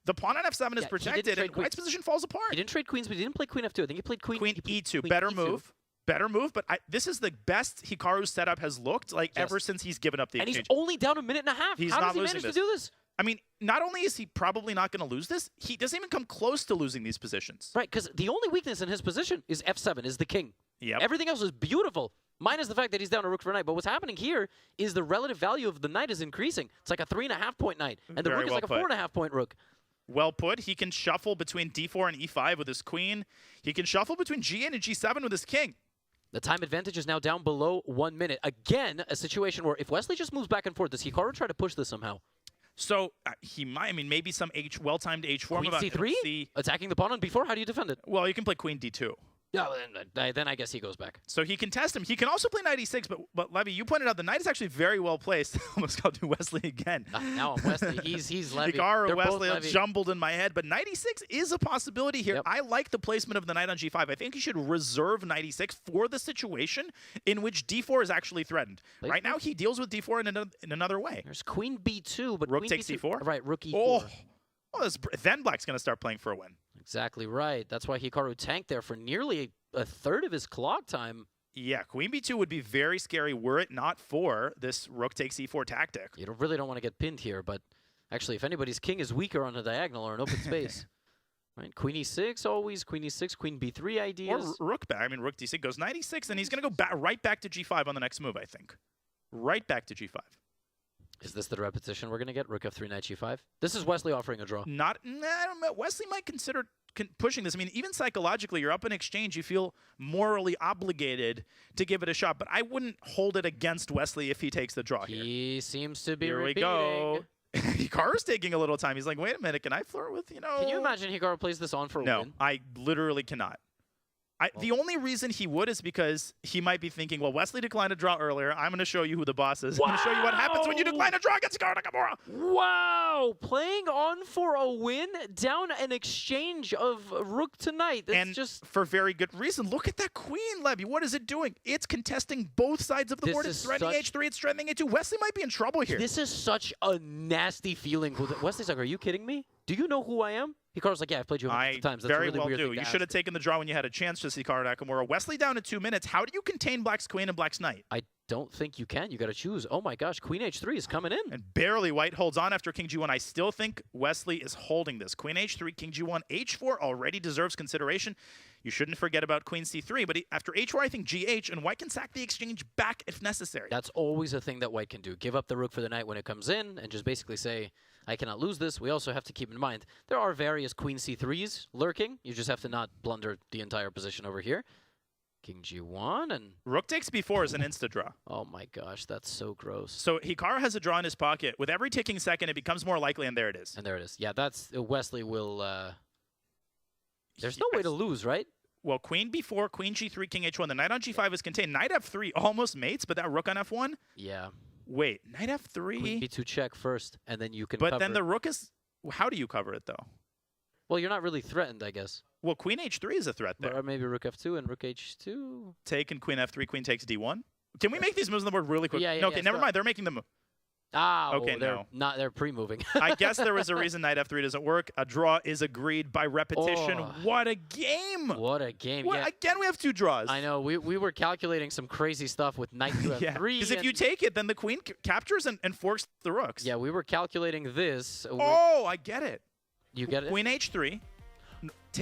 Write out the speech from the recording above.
The pawn on f7 is protected, and White's position falls apart. He didn't trade queens, but he didn't play queen f2. I think he played queen E2. Better move. Better move, but this is the best Hikaru's setup has looked like ever since he's given up the exchange. And he's only down a minute and a half. He's How not does he losing manage to do this? I mean, not only is he probably not going to lose this, he doesn't even come close to losing these positions. Right, because the only weakness in his position is f7, is the king. Yep. Everything else is beautiful, minus the fact that he's down a rook for knight. But what's happening here is the relative value of the knight is increasing. It's like a 3.5-point knight, and the rook is like a 4.5-point rook. Well put. He can shuffle between d4 and e5 with his queen. He can shuffle between g8 and g7 with his king. The time advantage is now down below 1 minute. Again, a situation where if Wesley just moves back and forth, does Hikaru try to push this somehow? So he might. I mean, maybe some well-timed h4. Queen c3? Attacking the pawn on b4? How do you defend it? Well, you can play queen d2. Yeah, then I guess he goes back. So he can test him. He can also play knight e6, but Levy, you pointed out the knight is actually very well placed. Almost got to Wesley again. Now I'm Wesley. He's Levy. Hikaru, Wesley, jumbled in my head, but knight e6 is a possibility here. Yep. I like the placement of the knight on g5. I think you should reserve knight e6 for the situation in which d4 is actually threatened. Right now, he deals with d4 in another way. There's queen b2, but rook queen takes b2, e4. Right, rook e4. Oh, then Black's going to start playing for a win. Exactly right. That's why Hikaru tanked there for nearly a third of his clock time. Yeah, queen b2 would be very scary were it not for this rook takes e4 tactic. You really don't want to get pinned here, but actually, if anybody's king is weaker on a diagonal or an open space. Right, queen e6 always, queen e6, queen b3 ideas. Or rook back. I mean, rook d6 goes knight e6, and he's going to go right back to g5 on the next move, I think. Right back to g5. Is this the repetition we're going to get? Rook f3, knight g5? This is Wesley offering a draw. I don't know. Wesley might consider pushing this. I mean, even psychologically, you're up in exchange. You feel morally obligated to give it a shot. But I wouldn't hold it against Wesley if he takes the draw here. He seems to be Here repeating. we go. Hikaru's taking a little time. He's like, wait a minute. Can I flirt with, Can you imagine Hikaru plays this on for a win? No, I literally cannot. The only reason he would is because he might be thinking, well, Wesley declined a draw earlier. I'm going to show you who the boss is. Wow. I'm going to show you what happens when you decline a draw against Hikaru Nakamura. Wow! Playing on for a win, down an exchange of rook to knight. That's and just for very good reason. Look at that queen, Levy. What is it doing? It's contesting both sides of the board. It's threatening h3. It's threatening h2. Wesley might be in trouble here. This is such a nasty feeling. Wesley's like, are you kidding me? Do you know who I am? Hikaru's like, yeah, I've played you hundreds of times. That's very a really well weird do. thing to You should have ask. taken the draw when you had a chance, just Hikaru Nakamura. Wesley down to 2 minutes. How do you contain Black's queen and Black's knight? I don't think you can. You got to choose. Oh my gosh, queen h3 is coming in. And barely White holds on after king g1. I still think Wesley is holding this. Queen h3, king g1, h4 already deserves consideration. You shouldn't forget about queen c3, but after h4, I think gh, and White can sack the exchange back if necessary. That's always a thing that White can do. Give up the rook for the knight when it comes in, and just basically say, I cannot lose this. We also have to keep in mind, there are various queen c3s lurking. You just have to not blunder the entire position over here. King g1, and rook takes b4 is an insta-draw. Oh my gosh, that's so gross. So Hikaru has a draw in his pocket. With every ticking second, it becomes more likely, and there it is. And there it is. Yeah, that's Wesley will... There's no way to lose, right? Well, queen b4, queen g3, king h1. The knight on g5 is contained. Knight f3 almost mates, but that rook on f1? Yeah. Wait, knight f3? Queen b2 check first, and then you can But cover then the rook is... How do you cover it, though? Well, you're not really threatened, I guess. Well, queen h3 is a threat there. Or maybe rook f2 and rook h2. Take and queen f3, queen takes d1. Can we make these moves on the board really quick? Yeah, yeah, no, okay, yeah, never stop. mind. They're making the move. Ah, okay, well, they're pre-moving. I guess there was a reason knight f3 doesn't work. A draw is agreed by repetition. Oh. What a game! What a game! What? Yeah. Again, we have 2 draws. I know. We were calculating some crazy stuff with knight to f3. Because if you take it, then the queen captures and forks the rooks. Yeah, we were calculating this. Oh, I get it. You get it? Queen h3.